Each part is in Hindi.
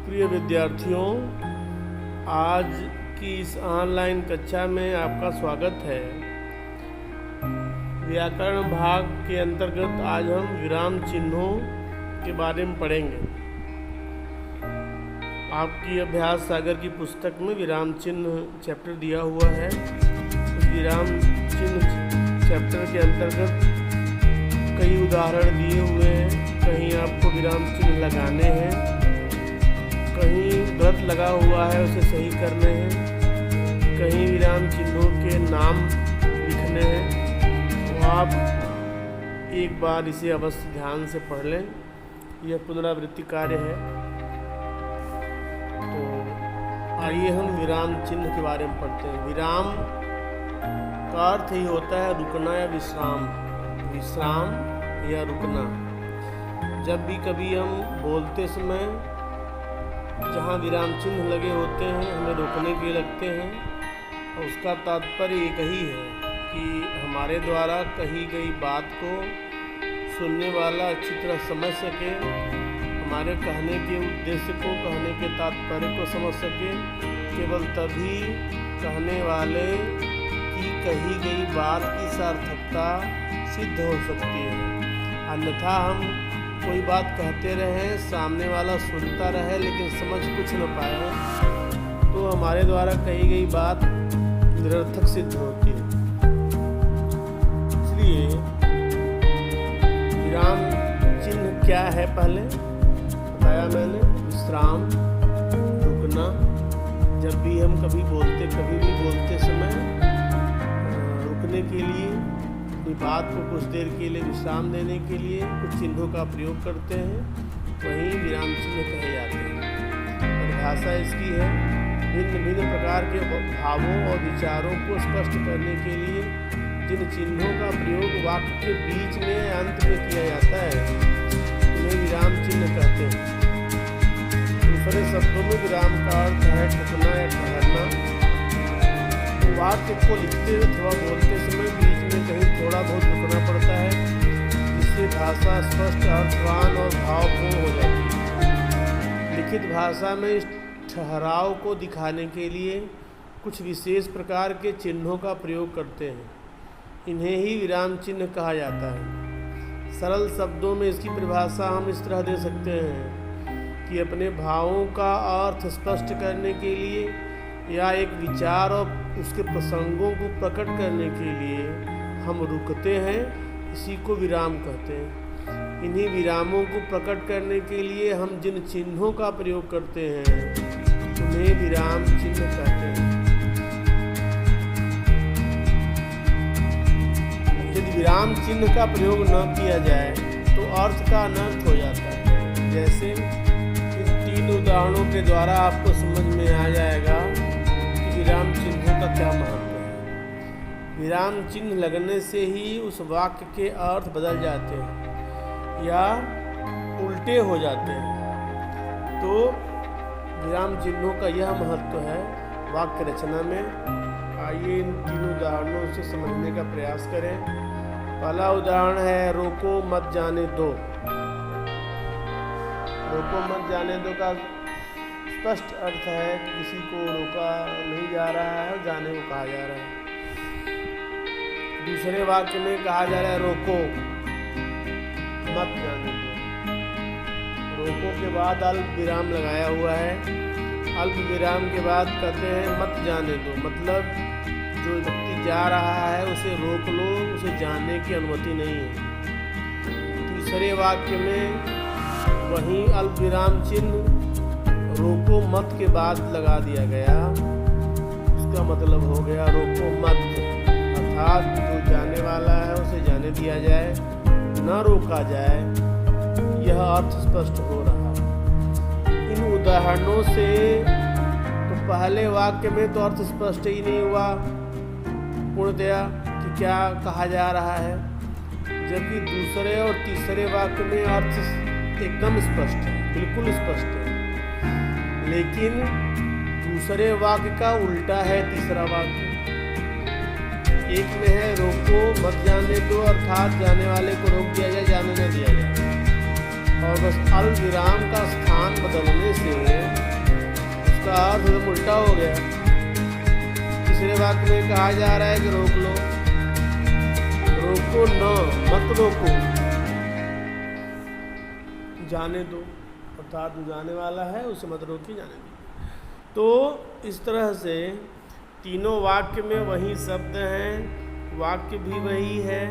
प्रिय विद्यार्थियों, आज की इस ऑनलाइन कक्षा में आपका स्वागत है। व्याकरण भाग के अंतर्गत आज हम विराम चिन्हों के बारे में पढ़ेंगे। आपकी अभ्यास सागर की पुस्तक में विराम चिन्ह चैप्टर दिया हुआ है। उस विराम चिन्ह चैप्टर के अंतर्गत कई उदाहरण दिए हुए हैं। कहीं आपको विराम चिन्ह लगाने हैं, कहीं गलत लगा हुआ है उसे सही करने हैं, कहीं विराम चिन्हों के नाम लिखने हैं। तो आप एक बार इसे अवश्य ध्यान से पढ़ लें। यह पुनरावृत्ति कार्य है। तो आइए हम विराम चिन्ह के बारे में पढ़ते हैं। विराम का अर्थ ही होता है रुकना या विश्राम, विश्राम या रुकना। जब भी कभी हम बोलते समय जहाँ विराम चिन्ह लगे होते हैं हमें रोकने के लिए लगते हैं, और उसका तात्पर्य एक ही है कि हमारे द्वारा कही गई बात को सुनने वाला अच्छी तरह समझ सके, हमारे कहने के उद्देश्य को, कहने के तात्पर्य को समझ सके। केवल तभी कहने वाले की कही गई बात की सार्थकता सिद्ध हो सकती है। अन्यथा हम कोई बात कहते रहें, सामने वाला सुनता रहे लेकिन समझ कुछ न पाए, तो हमारे द्वारा कही गई बात निरर्थक सिद्ध होती है। इसलिए विराम चिन्ह क्या है पहले बताया मैंने। विश्राम, रुकना। जब भी हम कभी भी बोलते समय रुकने के लिए, अपनी बात को कुछ देर के लिए विश्राम देने के लिए कुछ चिन्हों का प्रयोग करते हैं, वहीं विराम चिन्ह कहे जाते हैं। परिभाषा इसकी है, भिन्न भिन्न प्रकार के भावों और विचारों को स्पष्ट करने के लिए जिन चिन्हों का प्रयोग वाक्य के बीच में या अंत में किया जाता है उन्हें विराम चिन्ह कहते हैं। दूसरे शब्दों में विराम का अर्थ है ठुकना या ठहरना। वाक्य को लिखते अथवा बोलते समय बीच में कहीं थोड़ा बहुत रुकना पड़ता है, जिससे भाषा स्पष्ट, अर्थवान और भावपूर्ण हो जाती है। लिखित भाषा में इस ठहराव को दिखाने के लिए कुछ विशेष प्रकार के चिन्हों का प्रयोग करते हैं। इन्हें ही विराम चिन्ह कहा जाता है। सरल शब्दों में इसकी परिभाषा हम इस तरह दे सकते हैं कि अपने भावों का अर्थ स्पष्ट करने के लिए या एक विचार और उसके प्रसंगों को प्रकट करने के लिए हम रुकते हैं, इसी को विराम कहते हैं। इन्हीं विरामों को प्रकट करने के लिए हम जिन चिन्हों का प्रयोग करते हैं उन्हें विराम चिन्ह कहते हैं। यदि विराम चिन्ह का प्रयोग न किया जाए तो अर्थ का अनर्थ हो जाता है। जैसे इन 3 उदाहरणों के द्वारा आपको समझ में आ जाएगा विराम चिन्हों का क्या महत्व है। विराम चिन्ह लगने से ही उस वाक्य के अर्थ बदल जाते हैं या उल्टे हो जाते हैं। तो विराम चिन्हों का यह महत्व है वाक्य रचना में। आइए इन 3 उदाहरणों से समझने का प्रयास करें। पहला उदाहरण है रोको मत जाने दो। रोको मत जाने दो का स्पष्ट अर्थ है कि किसी को रोका नहीं जा रहा है, जाने को कहा जा रहा है। दूसरे वाक्य में कहा जा रहा है रोको मत जाने दो। रोको के बाद अल्प विराम लगाया हुआ है। अल्प विराम के बाद कहते हैं मत जाने दो, मतलब जो व्यक्ति जा रहा है उसे रोक लो, उसे जाने की अनुमति नहीं है। तीसरे वाक्य में वहीं अल्प विराम चिन्ह रोको मत के बाद लगा दिया गया। उसका मतलब हो गया रोको मत, अर्थात जो जाने वाला है उसे जाने दिया जाए, न रोका जाए। यह अर्थ स्पष्ट हो रहा। इन उदाहरणों से तो पहले वाक्य में तो अर्थ स्पष्ट ही नहीं हुआ पूर्णतया कि क्या कहा जा रहा है, जबकि दूसरे और तीसरे वाक्य में अर्थ एकदम स्पष्ट है, बिल्कुल स्पष्ट है। लेकिन दूसरे वाक्य का उल्टा है तीसरा वाक्य। एक में है रोको मत जाने दो, अर्थात जाने वाले को रोक दिया जाए, जाने न दिया जाए। और बस अल्प विराम का स्थान बदलने से उसका अर्थ एकदम उल्टा हो गया। तीसरे वाक्य में कहा जा रहा है कि रोक लो, रोको न, मत रोको, जाने दो, अर्थात जो जाने वाला है उसे मत रोकी, जाने दो। तो इस तरह से तीनों वाक्य में वही शब्द हैं, वाक्य भी वही है,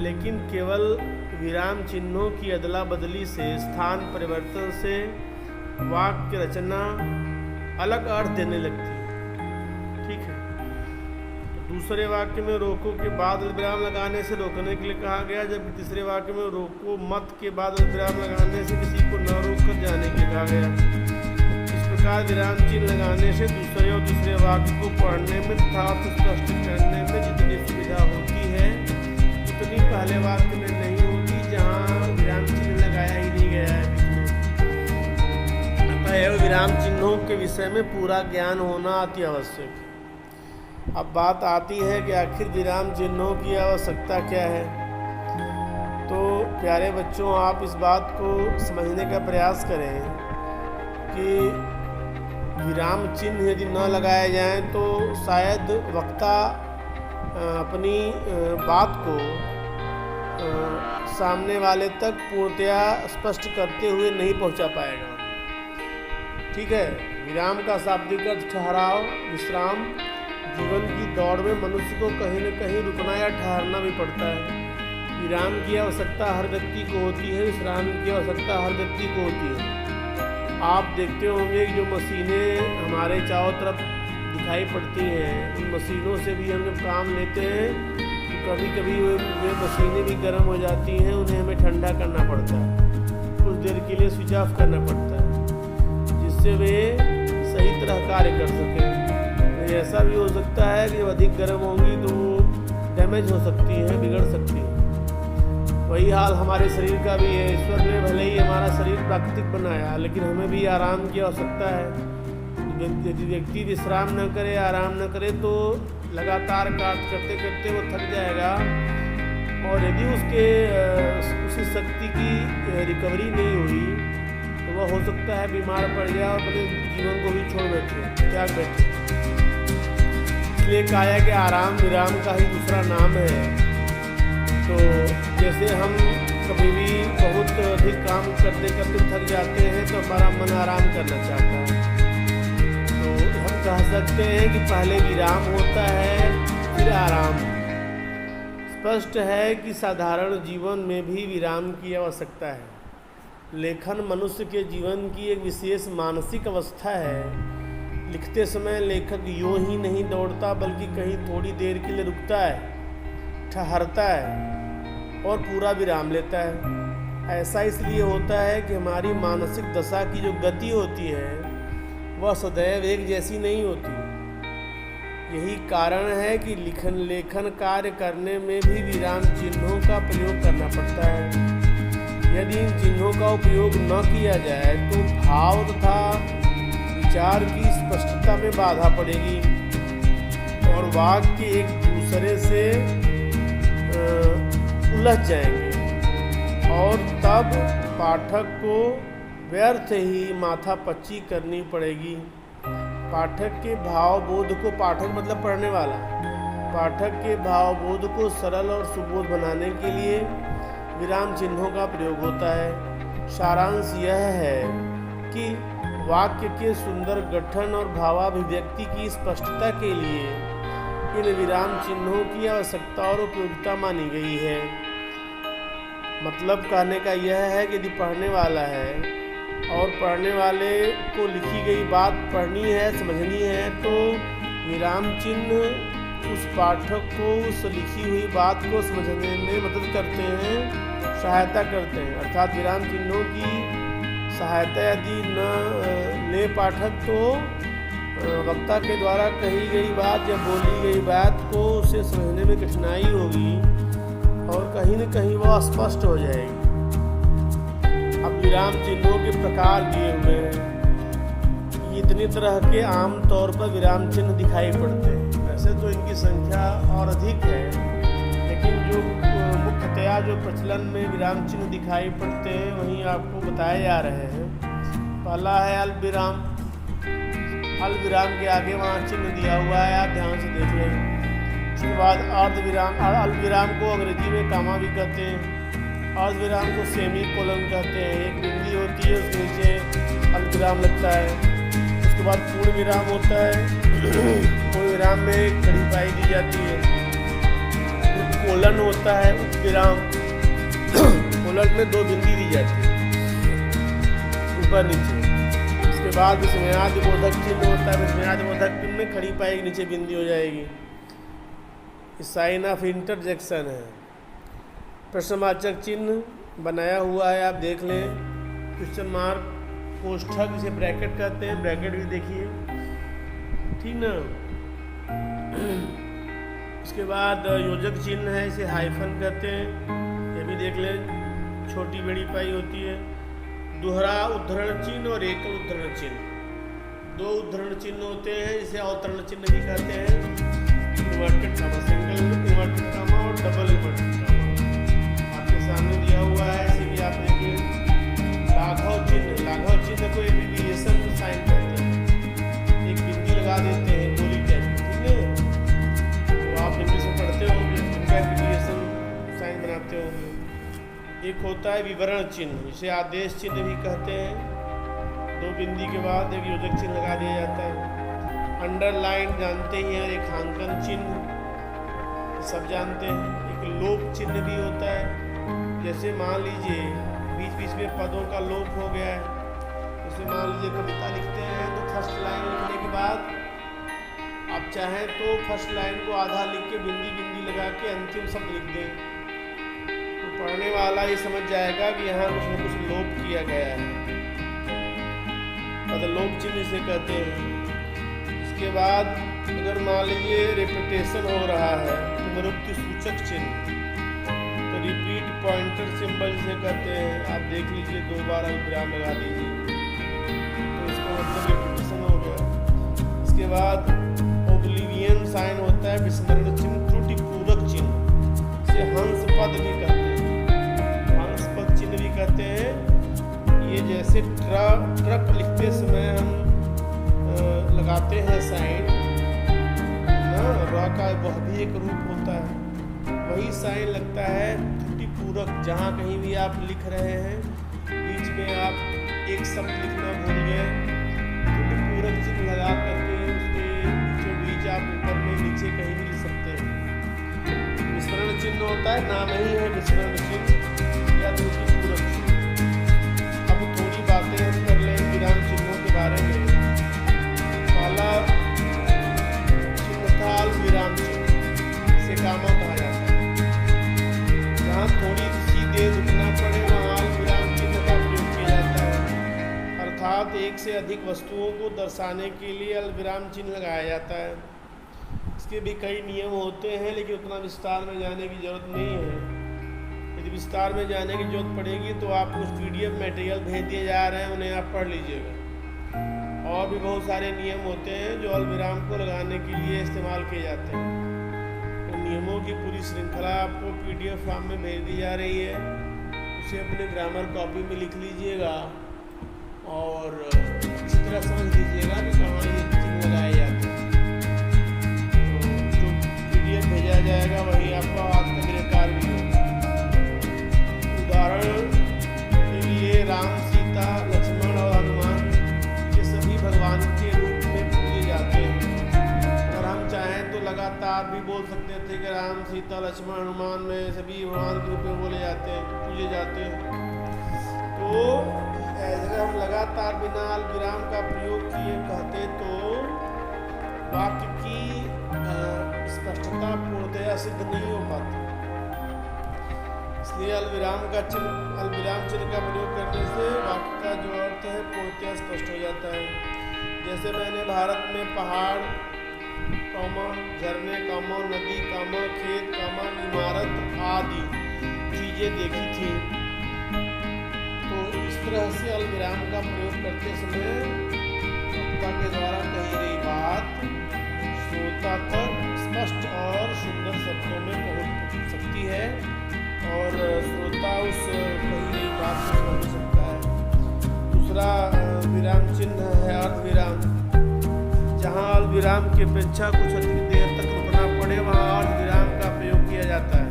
लेकिन केवल विराम चिन्हों की अदला बदली से, स्थान परिवर्तन से वाक्य रचना अलग अर्थ देने लगती है। ठीक है। तो दूसरे वाक्य में रोको के बाद विराम लगाने से रोकने के लिए कहा गया, जबकि तीसरे वाक्य में रोको मत के बाद विराम लगाने से किसी को न रोक कर जाने के लिए कहा गया। इस प्रकार विराम चिन्ह लगाने से दूसरे और तीसरे वाक्य को पढ़ने में तथा अर्थ स्पष्ट करने में जितनी सुविधा होती है उतनी पहले वाक्य में नहीं होती, जहाँ विराम चिन्ह लगाया ही नहीं गया है बीच में। अतः विराम चिन्हों के विषय में पूरा ज्ञान होना अति आवश्यक है। अब बात आती है कि आखिर विराम चिन्हों की आवश्यकता क्या है। तो प्यारे बच्चों, आप इस बात को समझने का प्रयास करें कि विराम चिन्ह यदि न लगाए जाएं तो शायद वक्ता अपनी बात को सामने वाले तक पूर्णतया स्पष्ट करते हुए नहीं पहुंचा पाएगा। ठीक है। विराम का शाब्दिक अर्थ ठहराव, विश्राम। जीवन की दौड़ में मनुष्य को कहीं न कहीं रुकना या ठहरना भी पड़ता है। विराम की आवश्यकता हर व्यक्ति को होती है, विश्राम की आवश्यकता हर व्यक्ति को होती है। आप देखते होंगे कि जो मशीनें हमारे चारों तरफ दिखाई पड़ती हैं, उन मशीनों से भी हम जब काम लेते हैं तो कभी कभी वे मशीनें भी गर्म हो जाती हैं, उन्हें हमें ठंडा करना पड़ता है, कुछ देर के लिए स्विच ऑफ करना पड़ता है, जिससे वे सही तरह कार्य कर सकें। ऐसा भी हो सकता है कि जब अधिक गर्म होंगी तो वो डैमेज हो सकती हैं, बिगड़ सकती हैं। वही हाल हमारे शरीर का भी है। ईश्वर ने भले ही हमारा शरीर प्राकृतिक बनाया, लेकिन हमें भी आराम की आवश्यकता है। यदि व्यक्ति विश्राम न करे, आराम न करे, तो लगातार कार्य करते करते वो थक जाएगा, और यदि उसी शक्ति की रिकवरी नहीं हुई तो वह हो सकता है बीमार पड़ जाए और अपने जीवन को भी छोड़ बैठे, त्याग बैठे। इसलिए कहा कि आराम विराम का ही दूसरा नाम है। तो जैसे हम कभी भी बहुत अधिक काम करते करते थक जाते हैं तो हमारा मन आराम करना चाहता है, तो हम कह सकते हैं कि पहले विराम होता है फिर आराम। स्पष्ट है कि साधारण जीवन में भी विराम की आवश्यकता है। लेखन मनुष्य के जीवन की एक विशेष मानसिक अवस्था है। लिखते समय लेखक यूं ही नहीं दौड़ता, बल्कि कहीं थोड़ी देर के लिए रुकता है, ठहरता है और पूरा विराम लेता है। ऐसा इसलिए होता है कि हमारी मानसिक दशा की जो गति होती है वह सदैव एक जैसी नहीं होती। यही कारण है कि लेखन कार्य करने में भी विराम चिन्हों का प्रयोग करना पड़ता है। यदि इन चिन्हों का उपयोग न किया जाए तो भाव तथा विचार की स्पष्टता में बाधा पड़ेगी और वाक्य एक दूसरे से उलझ जाएंगे, और तब पाठक को व्यर्थ ही माथापच्ची करनी पड़ेगी। पाठक के भावबोध को, पाठक मतलब पढ़ने वाला, पाठक के भावबोध को सरल और सुबोध बनाने के लिए विराम चिन्हों का प्रयोग होता है। सारांश यह है कि वाक्य के सुंदर गठन और भावाभिव्यक्ति की स्पष्टता के लिए इन विराम चिन्हों की आवश्यकता और उपयोगिता मानी गई है। मतलब कहने का यह है कि यदि पढ़ने वाला है और पढ़ने वाले को लिखी गई बात पढ़नी है, समझनी है, तो विराम चिन्ह उस पाठक को उस लिखी हुई बात को समझने में मदद करते हैं, सहायता करते हैं। अर्थात विराम चिन्हों की सहायता यदि न ले पाठक तो वक्ता के द्वारा कही गई बात या बोली गई बात को उसे समझने में कठिनाई होगी और कहीं न कहीं वह स्पष्ट हो जाएगी। अब विराम चिन्हों के प्रकार दिए हुए हैं। इतनी तरह के आम तौर पर विराम चिन्ह दिखाई पड़ते हैं। वैसे तो इनकी संख्या और अधिक है, लेकिन जो मुख्यतया जो प्रचलन में विराम चिन्ह दिखाई पड़ते हैं वहीं आपको बताए जा रहे हैं। पहला है अल्पविराम। अल्पविराम के आगे वहाँ चिन्ह दिया हुआ है, आप ध्यान से देख लें। उसके बाद अर्धविराम। अल्पविराम को अंग्रेजी में कामा भी कहते हैं। अर्धविराम को सेमी कोलन कहते हैं। एक बिंदी होती है, उसके नीचे अल्पविराम लगता है। उसके बाद पूर्ण विराम होता है। पूर्ण विराम में एक कड़ी पाई दी जाती है। कोलन होता है उपविराम। कोलन में 2 बिंदी दी जाती है, ऊपर नीचे। उसके बाद विस्मयादिबोधक चिन्ह होता है। विस्मयादिबोधक चिन्ह में खड़ी पाई नीचे बिंदी हो जाएगी। साइन ऑफ इंटरजेक्शन है। प्रश्नवाचक चिन्ह बनाया हुआ है, आप देख लें। क्वेश्चन मार्क, कोष्ठक जिसे ब्रैकेट कहते हैं, ब्रैकेट भी देखिए, ठीक ना। उसके बाद योजक चिन्ह है, इसे हाइफन कहते हैं, ये भी देख लें। छोटी बड़ी पाई होती है। दोहरा उद्धरण चिन्ह और एकल उद्धरण चिन्ह। 2 उद्धरण चिन्ह होते हैं, इसे अवतरण चिन्ह भी कहते हैं। Inverted comma, single inverted comma और डबल इन्वर्टेड कामा आपके सामने दिया हुआ है, इसे भी आप देखिए। लाघव चिन्ह। लाघव चिन्ह को एब्रिविएशन साइन कहते हैं। एक बिंदी लगा देते हैं गोली टाइप, ठीक है। तो आप इंग्लिश में पढ़ते होंगे, उनका एब्रिविएशन साइन बनाते होंगे। एक होता है विवरण चिन्ह, इसे आदेश चिन्ह भी कहते हैं। 2 बिंदी के बाद एक योजक चिन्ह लगा दिया जाता है। अंडरलाइन जानते ही हैं, रेखांकन चिन्ह सब जानते हैं। एक लोप चिन्ह भी होता है, जैसे मान लीजिए बीच बीच में पदों का लोप हो गया है। जैसे मान लीजिए कविता लिखते हैं तो फर्स्ट लाइन लिखने के बाद आप चाहें तो फर्स्ट लाइन को आधा लिख के बिंदी बिंदी लगा के अंतिम शब्द लिख दें, तो पढ़ने वाला ये समझ जाएगा कि यहाँ कुछ न कुछ लोप किया गया है। लोप चिन्ह इसे कहते हैं। उसके बाद अगर मान लीजिए रिपीटेशन हो रहा है, पुनरुक्ति सूचक चिन्ह, तो रिपीट पॉइंटर सिंबल जिसे कहते हैं, आप देख लीजिए 2 बार विराम लगा दीजिए, तो इसका मतलब रिपीटेशन हो गया। इसके बाद ओब्लिवियन साइन होता है, विस्मरण चिन्ह, त्रुटि पूरक चिन्ह, इसे हंस पद भी कहते हैं। हंस पद चिन्ह भी कहते हैं। ये जैसे ट्रक लिखते समय हम लगाते हैं साइन ना, र का वह भी एक रूप होता है, वही साइन लगता है त्रुटि पूरक। जहाँ कहीं भी आप लिख रहे हैं, बीच में आप एक शब्द लिखना भूल गए, त्रुटि पूरक चिन्ह लगा करके उसके बीचों बीच आप ऊपर में नीचे कहीं भी लिख सकते हैं। विस्मरण चिन्ह होता है, नाम ही है विस्मरण चिन्ह या त्रुटि पूरक चिन्ह। अब थोड़ी बातें हम कर लें विराम चिन्हों के बारे में। पहला चिन्ह था अल्पविराम चिन्ह, इसे कामा कहा जाता है। जहाँ थोड़ी सी देर रुकना पड़े वहाँ अल्पविराम चिन्ह का प्रयोग किया जाता है, अर्थात एक से अधिक वस्तुओं को दर्शाने के लिए अल्पविराम चिन्ह लगाया जाता है। इसके भी कई नियम होते हैं, लेकिन उतना विस्तार में जाने की जरूरत नहीं है। यदि विस्तार में जाने की जरूरत पड़ेगी तो आप कुछ PDF मटेरियल भेज दिए जा रहे हैं, उन्हें आप पढ़ लीजिएगा। और भी बहुत सारे नियम होते हैं जो अल्पविराम को लगाने के लिए इस्तेमाल किए जाते हैं। तो नियमों की पूरी श्रृंखला आपको PDF फॉर्म में भेज दी जा रही है, उसे अपने ग्रामर कॉपी में लिख लीजिएगा और अच्छी तरह समझ लीजिएगा कि कहाँ ये चिन्ह लगाए जाते हैं। तो जो PDF भेजा जाएगा वही आपका आज का गिरफ्तार भी होगा। उदाहरण के लिए राम, सीता, लक्ष्मण और हनुमान भगवान के रूप में पूजे जाते हैं। और हम चाहें तो लगातार भी बोल सकते थे कि राम, सीता, लक्ष्मण, हनुमान में सभी भगवान के रूप में बोले जाते हैं, पूजे जाते हैं। तो अगर हम लगातार बिना अल्पविराम का प्रयोग किए कहते तो वाक्य की स्पष्टता पूर्णतया सिद्ध नहीं हो पाती। इसलिए अल्पविराम चिन्ह का प्रयोग करने से वाक्य का जो अर्थ है पूर्णतया स्पष्ट हो जाता है। जैसे मैंने भारत में पहाड़, झरने, नदी, खेत, इमारत आदि चीजें देखी थी। तो इस तरह से अल्पविराम का प्रयोग करते समय वक्ता के द्वारा कही गई बात श्रोता तक स्पष्ट और सुंदर शब्दों में पहुंच सकती है और श्रोता उस कही गई बात को समझ सकता है। दूसरा विराम चिन्ह है अर्धविराम। जहाँ अल्पविराम की अपेक्षा कुछ अधिक देर तक रुकना पड़े वहाँ अर्धविराम का प्रयोग किया जाता है।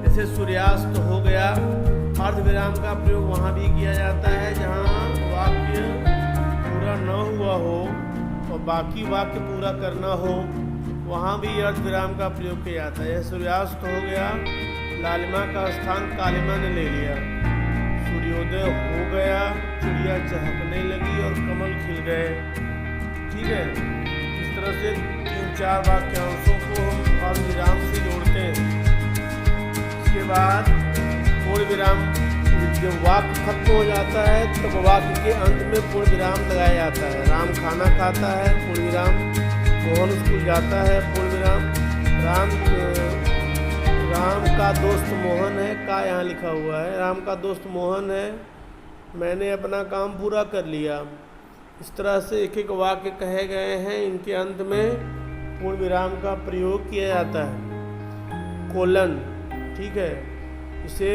जैसे सूर्यास्त हो गया, अर्धविराम का प्रयोग वहाँ भी किया जाता है जहाँ वाक्य पूरा न हुआ हो और बाकी वाक्य पूरा करना हो, वहाँ भी अर्धविराम का प्रयोग किया जाता है। सूर्यास्त हो गया, लालिमा का स्थान कालिमा ने ले लिया। सूर्योदय हो गया, चिड़िया चहकने लगी और कमल खिल गए। ठीक है, इस तरह से 3-4 वाक्यांशों को हम अर्धविराम से जोड़ते हैं। इसके बाद पूर्ण विराम, जब वाक्य खत्म हो जाता है तब वाक्य के अंत में पूर्ण विराम लगाया जाता है। राम खाना खाता है, पूर्ण विराम। मोहन स्कूल जाता है, पूर्ण विराम। राम का दोस्त मोहन है, का यहाँ लिखा हुआ है। राम का दोस्त मोहन है, मैंने अपना काम पूरा कर लिया। इस तरह से एक एक वाक्य कहे गए हैं, इनके अंत में पूर्ण विराम का प्रयोग किया जाता है। कोलन, ठीक है, इसे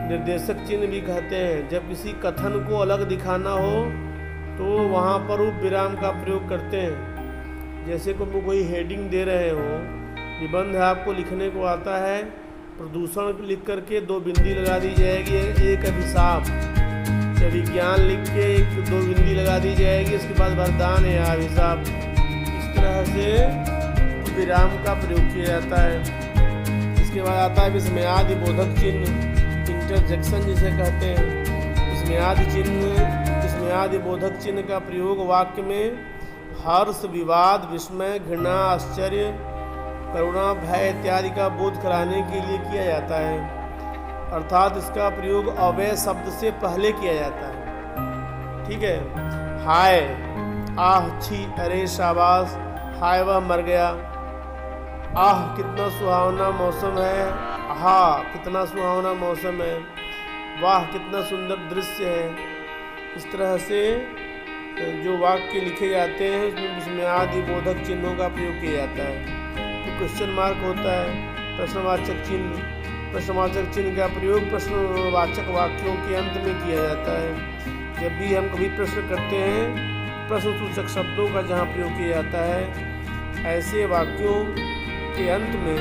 निर्देशक चिन्ह भी कहते हैं। जब किसी कथन को अलग दिखाना हो तो वहाँ पर उप विराम का प्रयोग करते हैं। जैसे कोई हेडिंग दे रहे हो, निबंध आपको लिखने को आता है, प्रदूषण लिख करके 2 बिंदी लगा दी जाएगी, एक अभिशाप। या विज्ञान लिख के 1-2 बिंदी लगा दी जाएगी, इसके बाद वरदान या अभिशाप। इस तरह से विराम का प्रयोग किया जाता है। इसके बाद आता है विस्मयादि बोधक चिन्ह, इंटरजेक्शन जिसे कहते हैं। विस्मयादि बोधक चिन्ह का प्रयोग वाक्य में हर्ष, विवाद, विस्मय, घृणा, आश्चर्य, करुणा, भय इत्यादि का बोध कराने के लिए किया जाता है। अर्थात इसका प्रयोग अव्यय शब्द से पहले किया जाता है। ठीक है, हाय, आह, छी, अरे, शाबाश, हाय वह मर गया, आह कितना सुहावना मौसम है, आहा कितना सुहावना मौसम है, वाह कितना सुंदर दृश्य है। इस तरह से जो वाक्य लिखे जाते हैं उसमें विस्मयादि बोधक चिन्हों का प्रयोग किया जाता है। तो क्वेश्चन मार्क होता है, प्रश्नवाचक चिन्ह। प्रश्नवाचक चिन्ह का प्रयोग प्रश्नवाचक वाक्यों के अंत में किया जाता है। जब भी हम कभी प्रश्न करते हैं, प्रश्नसूचक शब्दों का जहाँ प्रयोग किया जाता है, ऐसे वाक्यों के अंत में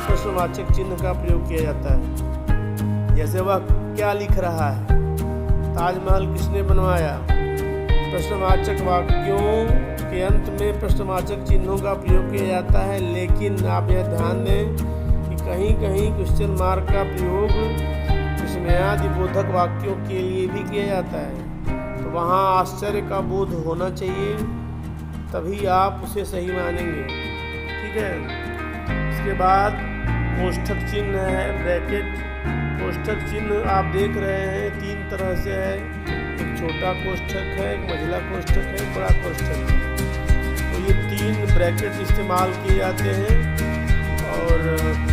प्रश्नवाचक चिन्ह का प्रयोग किया जाता है। जैसे वह क्या लिख रहा है, ताजमहल किसने बनवाया। प्रश्नवाचक वाक्यों के अंत में प्रश्नवाचक चिन्हों का प्रयोग किया जाता है। लेकिन आप यह ध्यान दें कि कहीं कहीं क्वेश्चन मार्क का प्रयोग विस्मयादि बोधक वाक्यों के लिए भी किया जाता है। तो वहाँ आश्चर्य का बोध होना चाहिए, तभी आप उसे सही मानेंगे। ठीक है, इसके बाद कोष्ठक चिन्ह है, ब्रैकेट। कोष्ठक चिन्ह आप देख रहे हैं 3 तरह से है, एक छोटा कोष्ठक है, एक मझला कोष्ठक है, एक बड़ा कोष्ठक है। तो ये 3 ब्रैकेट इस्तेमाल किए जाते हैं और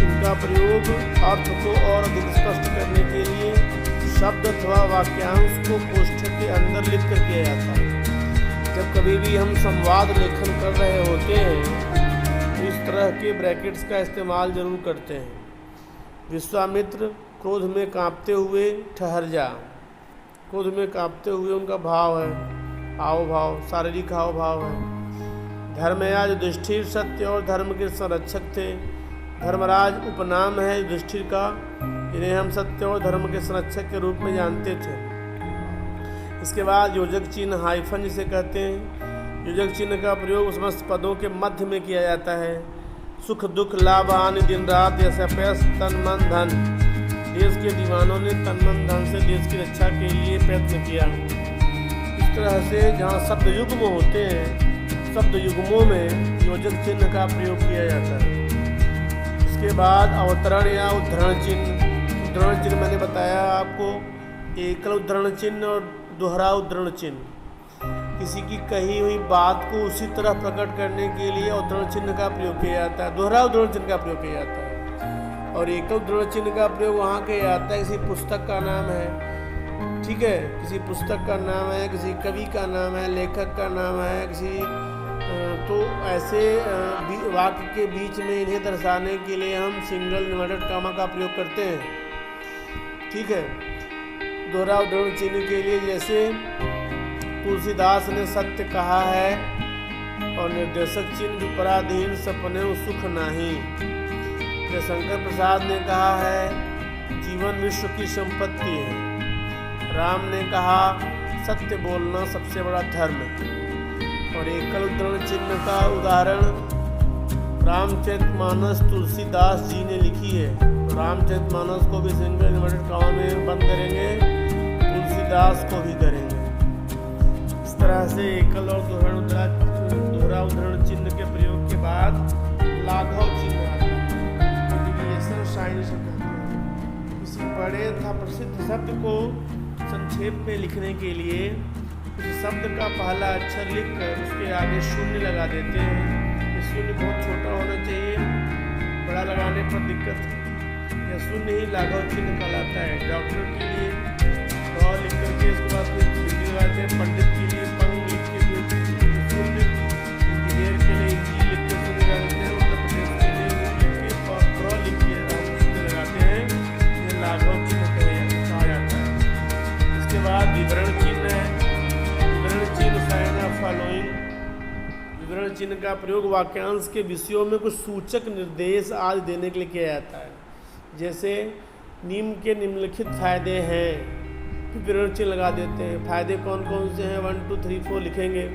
इनका प्रयोग अर्थ को और अधिक स्पष्ट करने के लिए शब्द अथवा वाक्यांश को कोष्ठक के अंदर लिख कर किया जाता है। जब कभी भी हम संवाद लेखन कर रहे होते हैं तो इस तरह के ब्रैकेट्स का इस्तेमाल जरूर करते हैं। विश्वामित्र क्रोध में कांपते हुए ठहर जा। क्रोध में कांपते हुए उनका भाव है, हाव भाव, शारीरिक हाव भाव है। धर्मराज युधिष्ठिर सत्य और धर्म के संरक्षक थे। धर्मराज उपनाम है युधिष्ठिर का, इन्हें हम सत्य और धर्म के संरक्षक के रूप में जानते थे। इसके बाद योजक चिन्ह, हाइफन जिसे कहते हैं। योजक चिन्ह का प्रयोग समस्त पदों के मध्य में किया जाता है। सुख दुख लाभ हानि दिन रात यश तन मन धन। देश के दीवानों ने तन मन धन से देश की रक्षा के लिए प्रयत्न किया। इस तरह से जहाँ शब्द युग्म होते हैं, शब्द युग्मों में योजक चिन्ह का प्रयोग किया जाता है। इसके बाद अवतरण या उद्धरण चिन्ह। उद्धरण चिन्ह मैंने बताया आपको, एकल उद्धरण चिन्ह और दोहरा उद्धरण चिन्ह। किसी की कही हुई बात को उसी तरह प्रकट करने के लिए उद्धरण चिन्ह का प्रयोग किया जाता है, दोहरा उद्धरण चिन्ह का प्रयोग किया जाता है। और एकल उद्धरण चिन्ह का प्रयोग वहाँ किया जाता है किसी पुस्तक का नाम है, ठीक है, किसी पुस्तक का नाम है, किसी कवि का नाम है, लेखक का नाम है, किसी तो ऐसे वाक्य के बीच में इन्हें दर्शाने के लिए हम सिंगल इन्वर्टेड कॉमा का प्रयोग करते हैं। ठीक है, दोहरा उद्धरण चिन्ह के लिए जैसे तुलसीदास ने सत्य कहा है और निर्देशक चिन्ह विपराधीन सपने सुख नहीं। शंकर प्रसाद ने कहा है जीवन विश्व की संपत्ति है। राम ने कहा सत्य बोलना सबसे बड़ा धर्म है। और एकल उद्धरण चिन्ह का उदाहरण रामचरितमानस तुलसीदास जी ने लिखी है। तो रामचरितमानस को भी सिंगल इन्वर्टेड कॉमा में बंद करेंगे, तुलसीदास को भी करेंगे। इस तरह से एकल और दोहरा उद्धरण चिन्ह के प्रयोग के बाद लाघव चिन्ह आता है, डेविएशन साइन से कहते हैं। किसी बड़े तथा प्रसिद्ध शब्द को संक्षेप में लिखने के लिए उस शब्द का पहला अक्षर लिखकर उसके आगे शून्य लगा देते हैं। ये शून्य बहुत छोटा होना चाहिए, बड़ा लगाने पर दिक्कत है। यह शून्य ही लाघव चिन्ह कहलाता है। डॉक्टर के लिए ड लिख करके इसके बाद फिर बिंदी लगाते हैं, पंडित के लिए पंग लिख के शून्य, इंजीनियर के लिए इंजी लिख के शून्य लगाते हैं, उत्तर प्रदेश के लिए प्र लिख के शून्य लगाते हैं। यह लाघव चिन्ह कहा जाता है। इसके बाद विवरण चिन्ह है। विवरण चिन्ह का प्रयोग वाक्यांश के विषयों में कुछ सूचक निर्देश आदि देने के लिए किया जाता है। जैसे निम्न के निम्नलिखित फायदे हैं, विवरण चिन्ह लगा देते हैं। फायदे कौन कौन से हैं 1 2 3 4 लिखेंगे।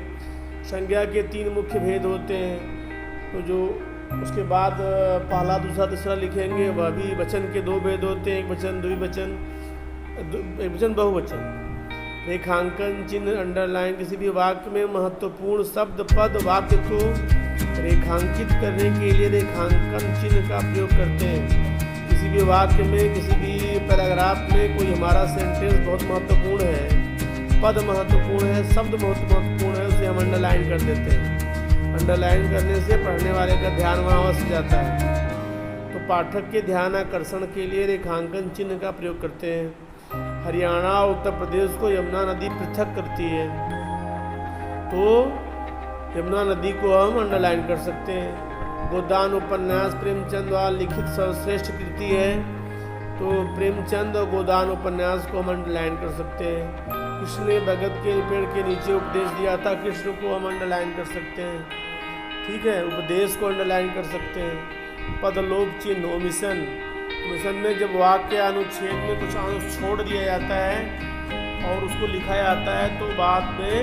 संज्ञा के 3 मुख्य भेद होते हैं, तो जो उसके बाद पहला दूसरा तीसरा लिखेंगे। वह भी वचन के 2 भेद होते हैं, एक वचन द्विवचन, एक वचन बहुवचन। रेखांकन चिन्ह अंडरलाइन किसी भी वाक्य में महत्वपूर्ण शब्द पद वाक्य को रेखांकित करने के लिए रेखांकन चिन्ह का प्रयोग करते हैं। किसी भी वाक्य में किसी भी पैराग्राफ में कोई हमारा सेंटेंस बहुत महत्वपूर्ण है, पद महत्वपूर्ण है, शब्द बहुत महत्वपूर्ण है, उसे हम अंडरलाइन कर देते हैं। अंडरलाइन करने से पढ़ने वाले का ध्यान वहाँ अवश्य जाता है। तो पाठक के ध्यान आकर्षण के लिए रेखांकन चिन्ह का प्रयोग करते हैं। हरियाणा और उत्तर प्रदेश को यमुना नदी पृथक करती है, तो यमुना नदी को हम अंडरलाइन कर सकते हैं। गोदान उपन्यास प्रेमचंद द्वारा लिखित सर्वश्रेष्ठ कृति है, तो प्रेमचंद और गोदान उपन्यास को हम अंडरलाइन कर सकते हैं। कृष्ण ने बरगद के पेड़ के नीचे उपदेश दिया था, कृष्ण को हम अंडरलाइन कर सकते हैं। ठीक है, उपदेश को अंडरलाइन कर सकते हैं। पदलोप चिन्ह ओमिशन में जब वाक्य अनुच्छेद में कुछ अंश छोड़ दिया जाता है और उसको लिखा जाता है तो बाद में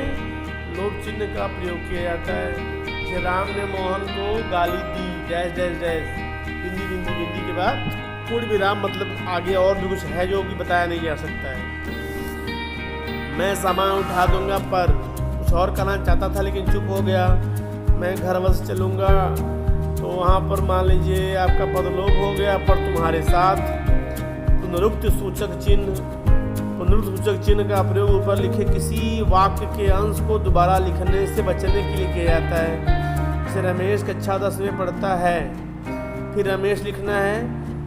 लोप चिन्ह का प्रयोग किया जाता है। जैसे राम ने मोहन को गाली दी, डैश डैश डैश, बिंदी बिंदी बिंदी के बाद पूर्ण विराम, मतलब आगे और भी कुछ है जो कि बताया नहीं जा सकता है। मैं सामान उठा दूंगा पर कुछ और कहना चाहता था लेकिन चुप हो गया। मैं घर वश चलूँगा, तो वहाँ पर मान लीजिए आपका पदलोप हो गया पर तुम्हारे साथ। पुनरुक्त सूचक चिन्ह का प्रयोग ऊपर लिखे किसी वाक्य के अंश को दोबारा लिखने से बचने के लिए किया जाता है। जैसे रमेश कक्षा 10 में पढ़ता है, फिर रमेश लिखना है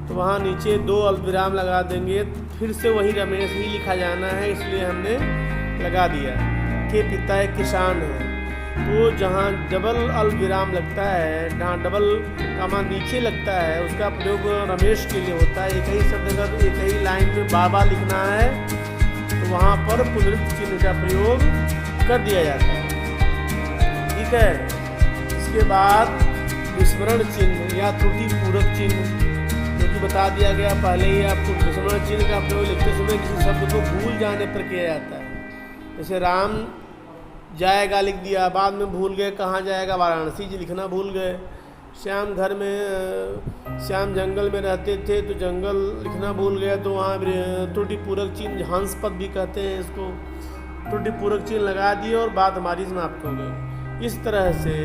तो वहाँ नीचे 2 अल्पविराम लगा देंगे, फिर से वही रमेश ही लिखा जाना है, इसलिए हमने लगा दिया। के पिता एक किसान है, तो जहाँ डबल अल्पविराम लगता है, जहाँ डबल कॉमा नीचे लगता है, उसका प्रयोग रमेश के लिए होता है। एक ही शब्द अगर एक ही लाइन में बार लिखना है तो वहाँ पर पुनरुक्त चिन्ह का प्रयोग कर दिया जाता है। ठीक है, इसके बाद विस्मरण चिन्ह या त्रुटि पूरक चिन्ह, जो कि बता दिया गया पहले ही आपको। विस्मरण चिन्ह का प्रयोग लिखते समय किसी शब्द को भूल जाने पर किया जाता है। जैसे राम जाएगा लिख दिया, बाद में भूल गए कहाँ जाएगा, वाराणसी जी लिखना भूल गए। श्याम घर में, श्याम जंगल में रहते थे तो जंगल लिखना भूल गया, तो वहाँ त्रुटि पूरक चिन्ह, हंस पद भी कहते हैं इसको, त्रुटि पूरक चिन्ह लगा दिए और बात हमारी समाप्त हो गई। इस तरह से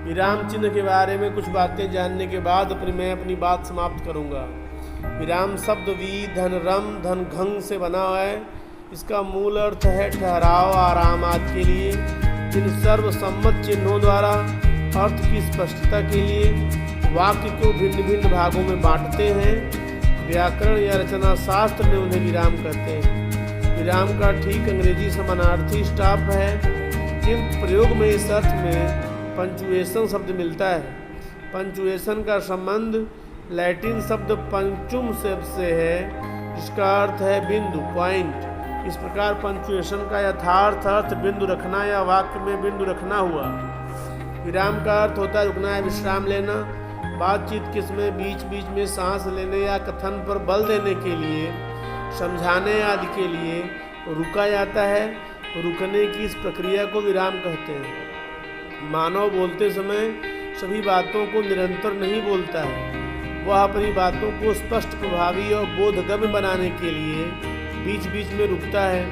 विराम चिन्ह के बारे में कुछ बातें जानने के बाद मैं अपनी बात समाप्त करूँगा। विराम शब्द वी धन रम धन घंग से बना हुआ है। इसका मूल अर्थ है ठहराव, आराम आदि के लिए। इन सर्वसम्मत चिन्हों द्वारा अर्थ की स्पष्टता के लिए वाक्य को भिन्न भिन्न भागों में बांटते हैं। व्याकरण या रचना शास्त्र में उन्हें विराम कहते हैं। विराम का ठीक अंग्रेजी समानार्थी स्टॉप है, किंतु प्रयोग में इस अर्थ में पंचुएशन शब्द मिलता है। पंचुएशन का संबंध लैटिन शब्द पंचुम से है, जिसका अर्थ है बिंदु, पॉइंट। इस प्रकार पंचुएशन का यथार्थ अर्थ बिंदु रखना या वाक्य में बिंदु रखना हुआ। विराम का अर्थ होता है रुकना या विश्राम लेना। बातचीत के समय बीच बीच में सांस लेने या कथन पर बल देने के लिए, समझाने आदि के लिए रुका जाता है। रुकने की इस प्रक्रिया को विराम कहते हैं। मानव बोलते समय सभी बातों को निरंतर नहीं बोलता है। वह अपनी बातों को स्पष्ट, प्रभावी और बोधगम्य बनाने के लिए बीच बीच में रुकता है।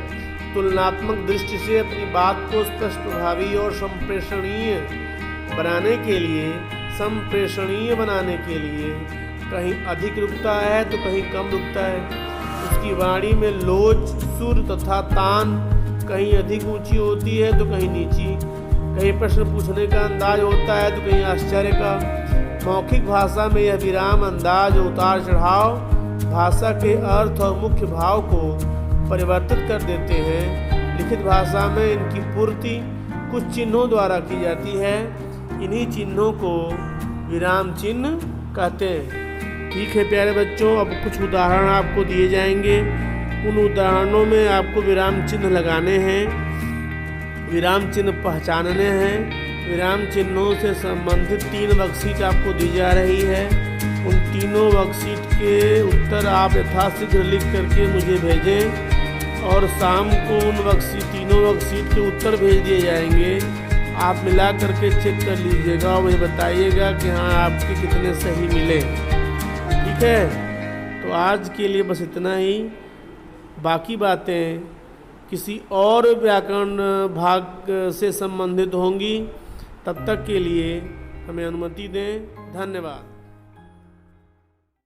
तुलनात्मक दृष्टि से अपनी बात को स्पष्ट, प्रभावी और संप्रेषणीय बनाने के लिए कहीं अधिक रुकता है तो कहीं कम रुकता है। उसकी वाणी में लोच, सुर तथा तान कहीं अधिक ऊंची होती है तो कहीं नीची। कहीं प्रश्न पूछने का अंदाज होता है तो कहीं आश्चर्य का। मौखिक भाषा में यह विराम, अंदाज, उतार चढ़ाव भाषा के अर्थ और मुख्य भाव को परिवर्तित कर देते हैं। लिखित भाषा में इनकी पूर्ति कुछ चिन्हों द्वारा की जाती है। इन्हीं चिन्हों को विराम चिन्ह कहते हैं। ठीक है प्यारे बच्चों, अब कुछ उदाहरण आपको दिए जाएंगे। उन उदाहरणों में आपको विराम चिन्ह लगाने हैं, विराम चिन्ह पहचानने हैं। विराम चिन्हों से संबंधित 3 वर्कशीट आपको दी जा रही है। उन तीनों वर्कशीट के उत्तर आप यथाशीघ्र लिख करके मुझे भेजें और शाम को उन तीनों वर्कशीट के उत्तर भेज दिए जाएंगे। आप मिला करके चेक कर लीजिएगा और मुझे बताइएगा कि हाँ आपके कितने सही मिले। ठीक है, तो आज के लिए बस इतना ही। बाकी बातें किसी और व्याकरण भाग से संबंधित होंगी। तब तक के लिए हमें अनुमति दें। धन्यवाद।